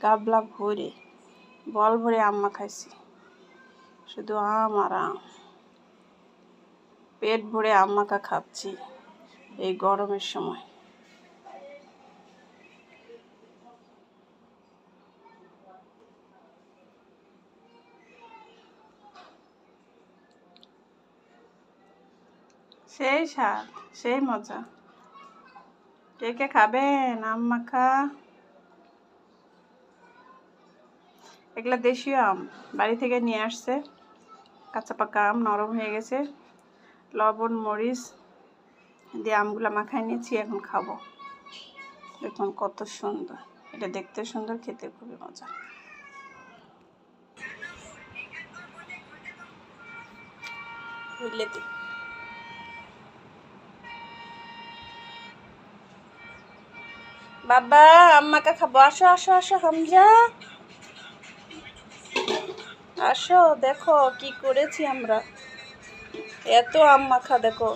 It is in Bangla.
গাবলা ভরে বল ভরে আম মাখাইছি। শুধু আম আর আম, পেট ভরে আম মাখা খাচ্ছি এই গরমের সময়। সেই স্বাদ, সেই মজা। কে কে খাবেন আম মাখা? এগুলা দেশীয় আম, বাড়ি থেকে নিয়ে আসছে। কাঁচা পাকা আম, নরম হয়ে গেছে। লবণ মরিচ দিয়ে আমগুলা মাখায় নিয়েছি, এখন খাবো। দেখুন কত সুন্দর, এটা দেখতে সুন্দর, খেতে খুবই মজা। বাবা আম মাখা খাবো, আসো আসো আসো হামজা, আসো। দেখো কি করেছি আমরা, এত আম মাখা দেখো।